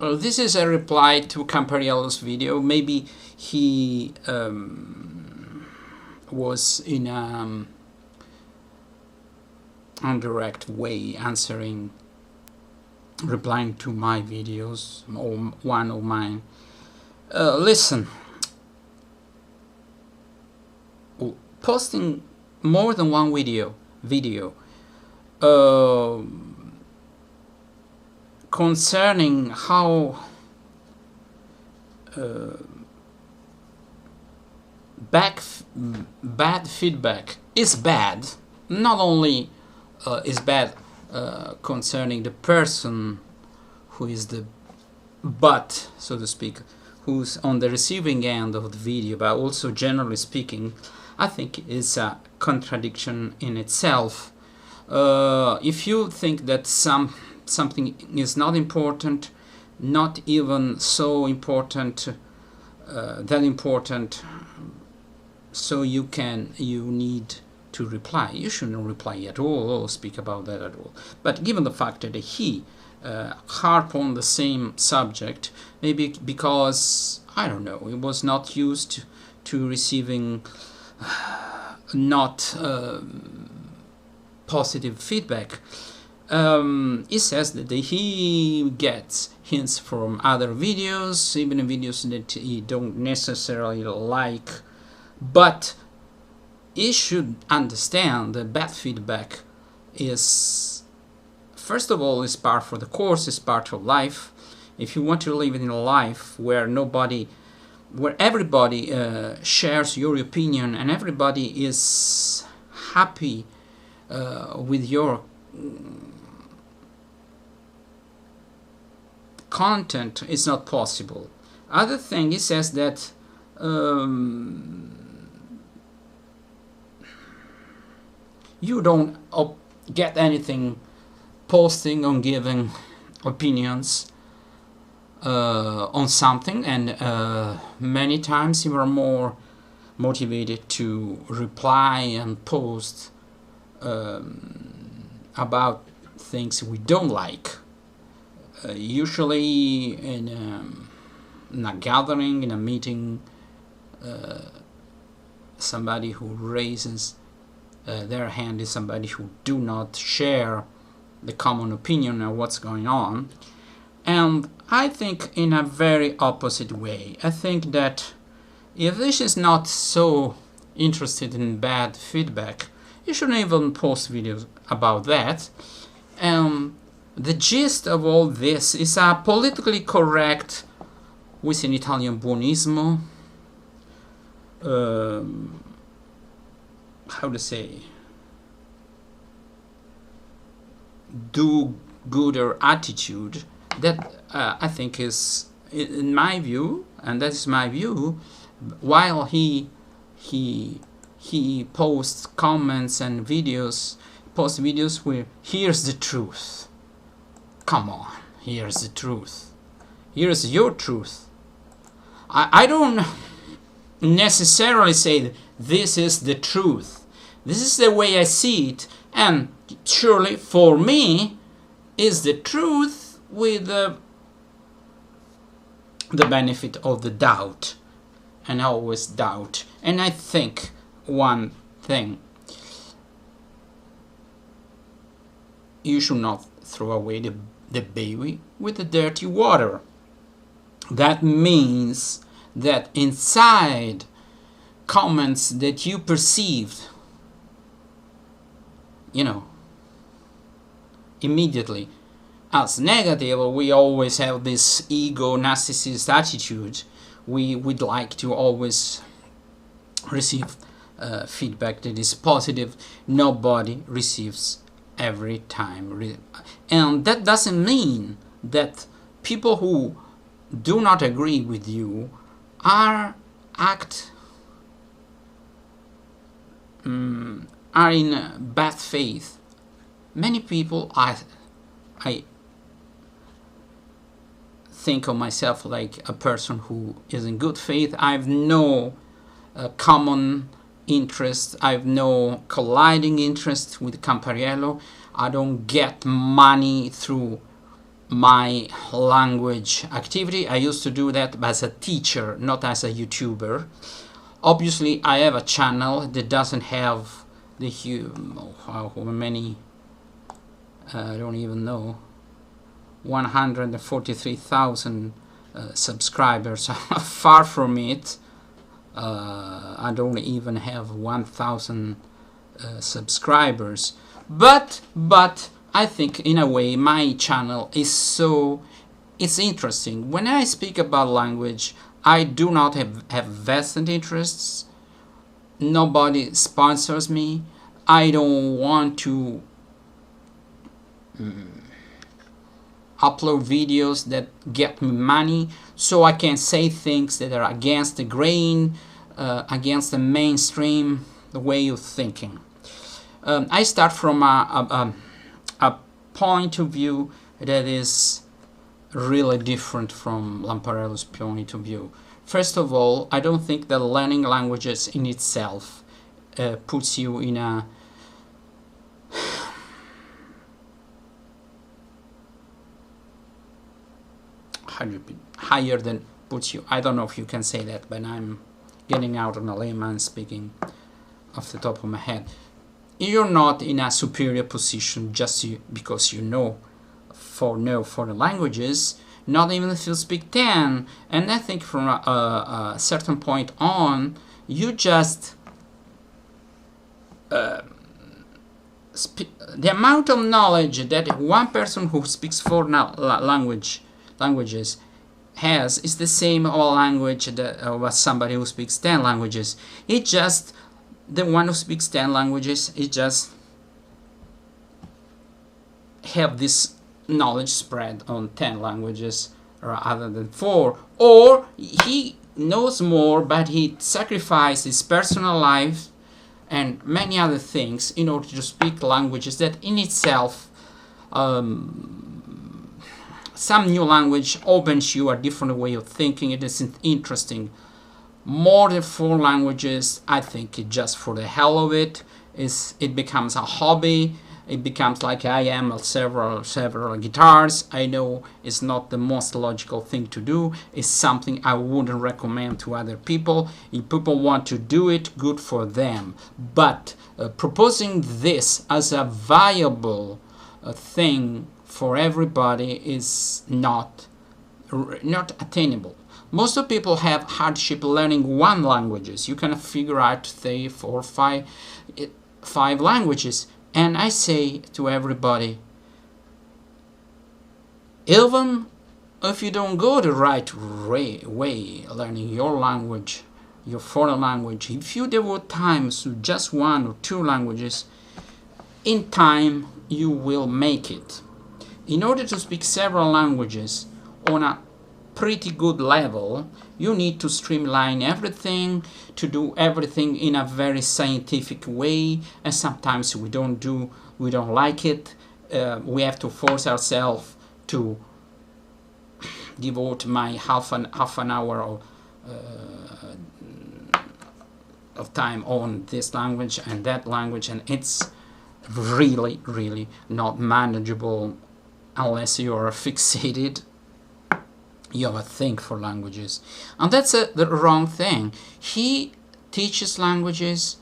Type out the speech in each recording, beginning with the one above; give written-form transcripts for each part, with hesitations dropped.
This is a reply to Lampariello's video. Maybe he was in a indirect way replying to my videos, or one of mine. Listen, posting more than one video concerning how bad feedback is bad, not only is bad concerning the person who is the butt, so to speak, who's on the receiving end of the video, but also generally speaking, I think is a contradiction in itself. If you think that something is not important, not even so important, that important, so you need to reply. You shouldn't reply at all or speak about that at all. But given the fact that he harp on the same subject, maybe because, I don't know, he was not used to receiving not positive feedback. He says that he gets hints from other videos, even videos that he don't necessarily like, but he should understand that bad feedback is, first of all, is part for the course, is part of life. If you want to live in a life where everybody shares your opinion and everybody is happy with your content, is not possible. Other thing, he says that you don't get anything posting on giving opinions on something, and many times you are more motivated to reply and post about things we don't like. Usually in a gathering, in a meeting, somebody who raises their hand is somebody who do not share the common opinion of what's going on. And I think in a very opposite way. I think that if this is not so interested in bad feedback, you shouldn't even post videos about that. The gist of all this is a politically correct, with an Italian buonismo, how to say, do-gooder attitude that I think is, in my view, and that is my view, while he posts comments and posts videos where here's the truth. Come on, here's the truth. Here's your truth. I don't necessarily say that this is the truth. This is the way I see it, and surely for me is the truth with the benefit of the doubt, and I always doubt. And I think one thing, you should not throw away the baby with the dirty water. That means that inside comments that you perceived, immediately as negative, we always have this ego narcissist attitude. We'd like to always receive feedback that is positive. Nobody receives every time, and that doesn't mean that people who do not agree with you are in bad faith. Many people, I think of myself like a person who is in good faith. I've no common interest. I've no colliding interest with Lampariello. I don't get money through my language activity. I used to do that as a teacher, not as a YouTuber. Obviously, I have a channel that doesn't have the how many, I don't even know, 143,000 subscribers. Far from it. I don't even have 1,000 subscribers, but I think in a way my channel is it's interesting. When I speak about language, I do not have vested interests. Nobody sponsors me. I don't want to upload videos that get me money, so I can say things that are against the grain, against the mainstream way of thinking. I start from a point of view that is really different from Lampariello's point of view. First of all, I don't think that learning languages in itself puts you in a higher than puts you. I don't know if you can say that, but I'm getting out on a layman speaking off the top of my head. You're not in a superior position just because you know foreign languages, not even if you speak 10. And I think from a certain point on, you just the amount of knowledge that one person who speaks foreign languages has is the same language of somebody who speaks 10 languages. It just, the one who speaks 10 languages, it just have this knowledge spread on 10 languages rather than 4. Or he knows more, but he sacrificed his personal life and many other things in order to speak languages that in itself, some new language opens you a different way of thinking. It is interesting. More than 4 languages, I think it just for the hell of it, it becomes a hobby. It becomes like I am several guitars. I know it's not the most logical thing to do. It's something I wouldn't recommend to other people. If people want to do it, good for them. But proposing this as a viable thing for everybody is not attainable. Most of people have hardship learning 1 languages. You can figure out 3, 4, 5 languages. And I say to everybody, even if you don't go the right way learning your language, your foreign language, if you devote time to just 1 or 2 languages, in time you will make it. In order to speak several languages on a pretty good level, you need to streamline everything, to do everything in a very scientific way, and sometimes we don't like it. We have to force ourselves to devote my half an hour of time on this language and that language, and it's really not manageable unless you are fixated. You have a thing for languages, and that's the wrong thing. He teaches languages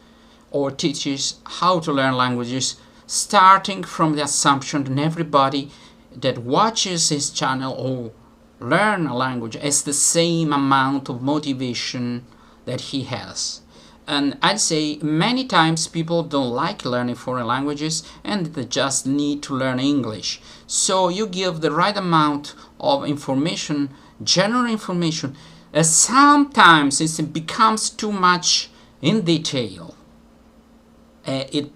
or teaches how to learn languages starting from the assumption that everybody that watches his channel or learn a language has the same amount of motivation that he has. And I'd say many times people don't like learning foreign languages and they just need to learn English. So you give the right amount of information, general information, sometimes it becomes too much in detail. It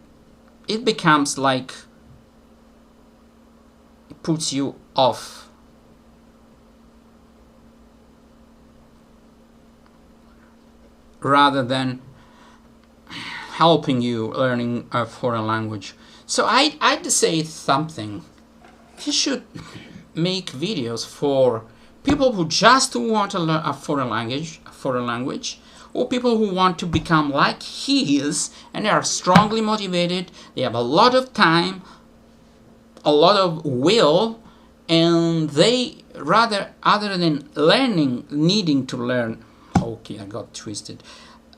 becomes like it puts you off. Rather than helping you learning a foreign language. So I'd say something. He should make videos for people who just want to learn a foreign language, or people who want to become like he is, and they are strongly motivated, they have a lot of time, a lot of will, and they other than learning, needing to learn, okay, I got twisted,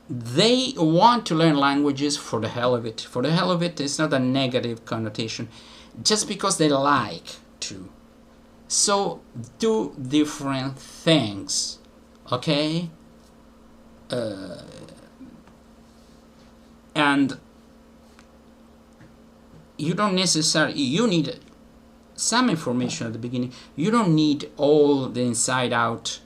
they want to learn languages for the hell of it. For the hell of it is not a negative connotation, just because they like to. So do different things, okay? And you don't necessarily, you need some information at the beginning. You don't need all the inside out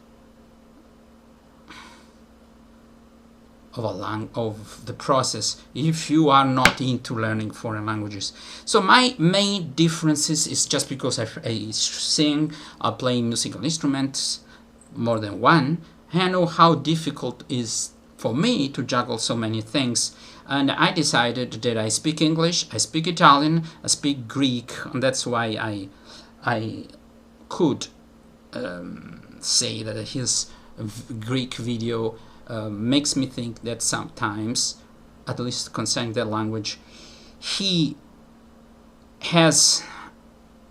of the process if you are not into learning foreign languages. So my main differences is just because I sing, I play musical instruments, more than one. I know how difficult it is for me to juggle so many things, and I decided that I speak English, I speak Italian, I speak Greek, and that's why I could say that his Greek video makes me think that sometimes, at least concerning that language, he has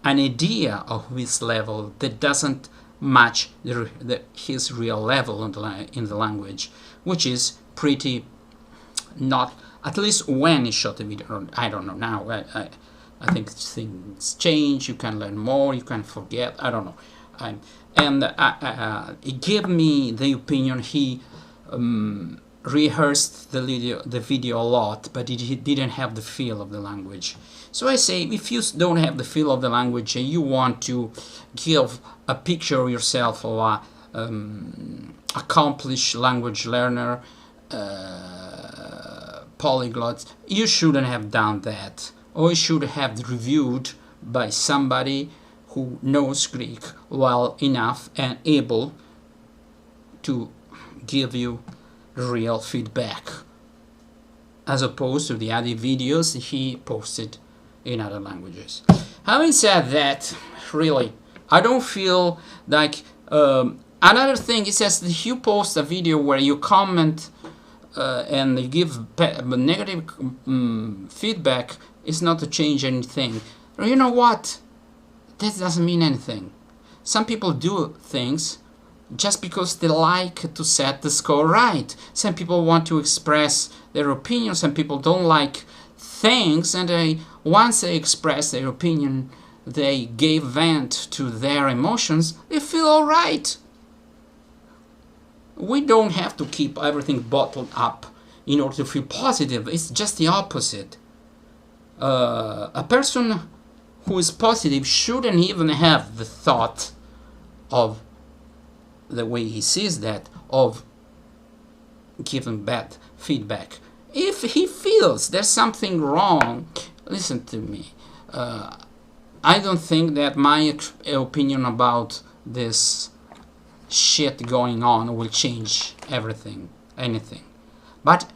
an idea of his level that doesn't match his real level in the language, which is pretty not, at least when he shot the video. I don't know now. I think things change. You can learn more. You can forget. I don't know. It gave me the opinion he rehearsed the video a lot, but he didn't have the feel of the language. So I say, if you don't have the feel of the language and you want to give a picture of yourself of a accomplished language learner, polyglot, you shouldn't have done that, or you should have reviewed by somebody who knows Greek well enough and able to give you real feedback, as opposed to the other videos he posted in other languages. Having said that, really, I don't feel like another thing, it says that you post a video where you comment and you give negative feedback, is not to change anything. You know what? That doesn't mean anything. Some people do things just because they like to set the score right. Some people want to express their opinion. Some people don't like things, and once they express their opinion, they gave vent to their emotions, they feel all right. We don't have to keep everything bottled up in order to feel positive. It's just the opposite. A person who is positive shouldn't even have the thought of the way he sees that, of giving bad feedback. If he feels there's something wrong, listen to me. I don't think that my opinion about this shit going on will change anything. But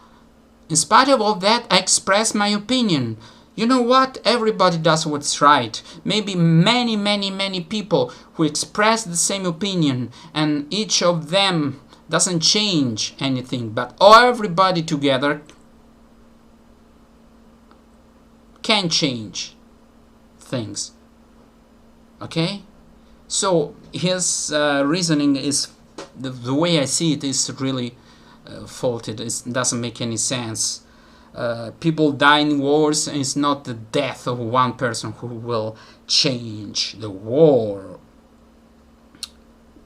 in spite of all that, I express my opinion. You know what? Everybody does what's right. Maybe many people who express the same opinion, and each of them doesn't change anything, but everybody together can change things. Okay? So his reasoning is, the way I see it, is really faulted. It doesn't make any sense. People die in wars, and it's not the death of one person who will change the war.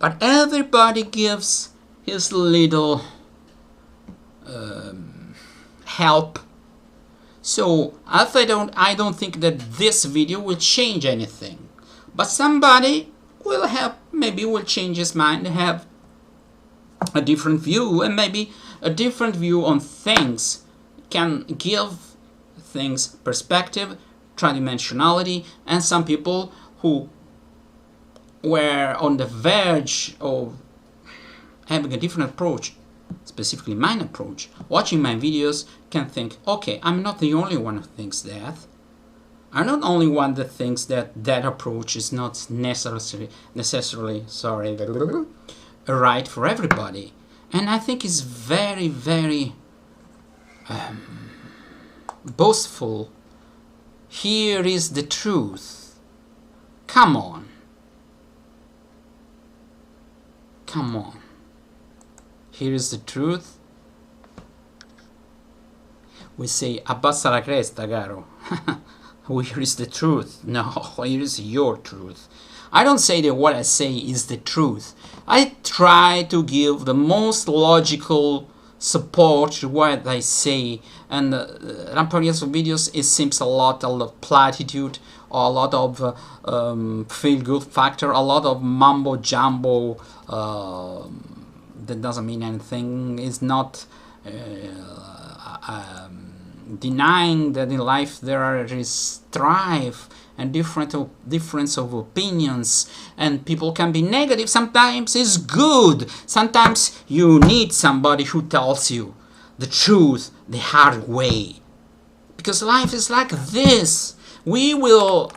But everybody gives his little help. So I don't think that this video will change anything. But somebody will will change his mind, have a different view, and maybe a different view on things can give things perspective, tridimensionality, and some people who were on the verge of having a different approach, specifically mine approach, watching my videos, can think, okay, I'm not the only one who thinks that. I'm not the only one that thinks that approach is not necessarily right for everybody. And I think it's very, very boastful. Here is the truth. Come on. Come on. Here is the truth. We say, abbassa la cresta, caro. Here is the truth. No, here is your truth. I don't say that what I say is the truth. I try to give the most logical support to what I say, and Lampariello's videos, it seems a lot of platitude, or a lot of feel-good factor, a lot of mumbo-jumbo that doesn't mean anything. It's not denying that in life there is strife and difference of opinions, and people can be negative. Sometimes it's good. Sometimes you need somebody who tells you the truth the hard way, because life is like this. We will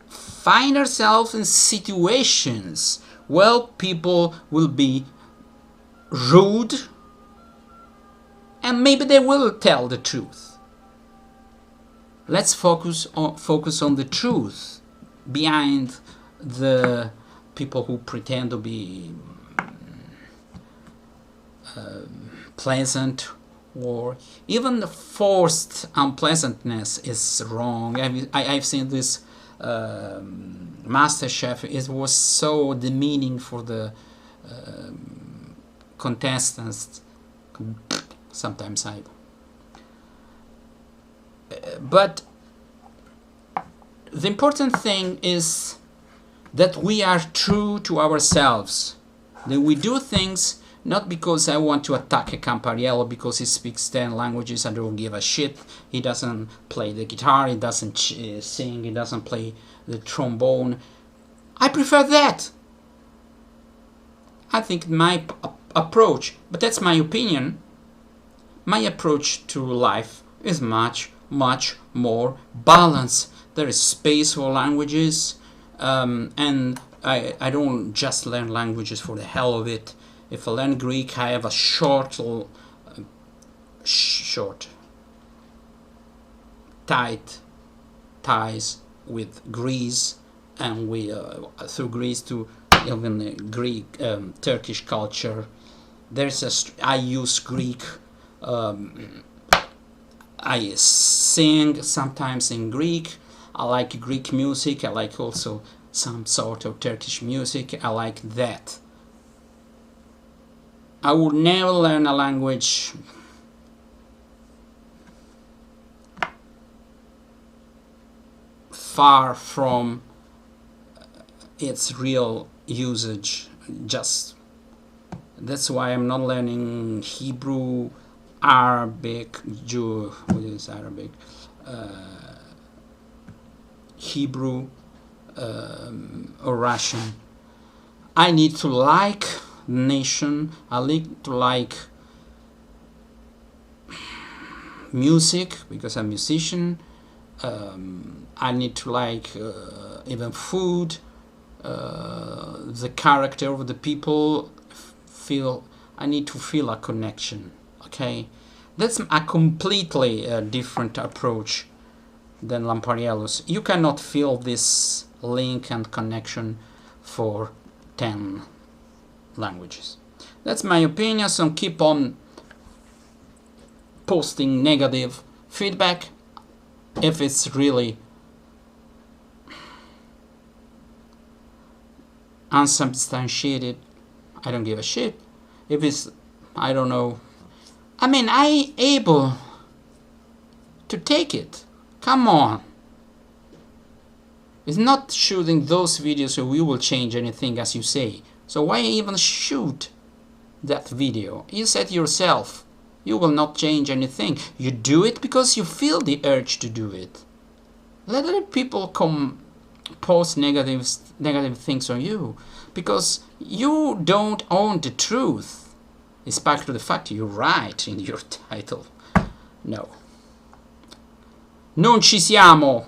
find ourselves in situations where people will be rude, and maybe they will tell the truth. Let's focus on the truth behind the people who pretend to be pleasant, or even the forced unpleasantness is wrong. I've seen this MasterChef. It was so demeaning for the contestants. Sometimes but the important thing is that we are true to ourselves, that we do things not because I want to attack a Lampariello because he speaks 10 languages. I don't give a shit. He doesn't play the guitar, he doesn't sing, he doesn't play the trombone. I prefer that. I think my approach, but that's my opinion, my approach to life is much more balanced. There is space for languages, and I don't just learn languages for the hell of it. If I learn Greek, I have a tight ties with Greece, and we through Greece to even Greek, Turkish culture. I use Greek. I sing sometimes in Greek. I like Greek music. I like also some sort of Turkish music. I like that. I would never learn a language far from its real usage. That's why I'm not learning Hebrew, Arabic, Hebrew, or Russian. I need to like nation. I need to like music because I'm a musician. I need to like even food, the character of the people. I need to feel a connection. Okay, that's a completely different approach than Lampariello's. You cannot feel this link and connection for 10 languages. That's my opinion, so keep on posting negative feedback if it's really unsubstantiated. I don't give a shit. If it's, I don't know, I mean, I able to take it. Come on. It's not shooting those videos so we will change anything as you say. So why even shoot that video? You said yourself, you will not change anything. You do it because you feel the urge to do it. Let other people post negative things on you, because you don't own the truth. It's back to the fact you write in your title. No. Non ci siamo.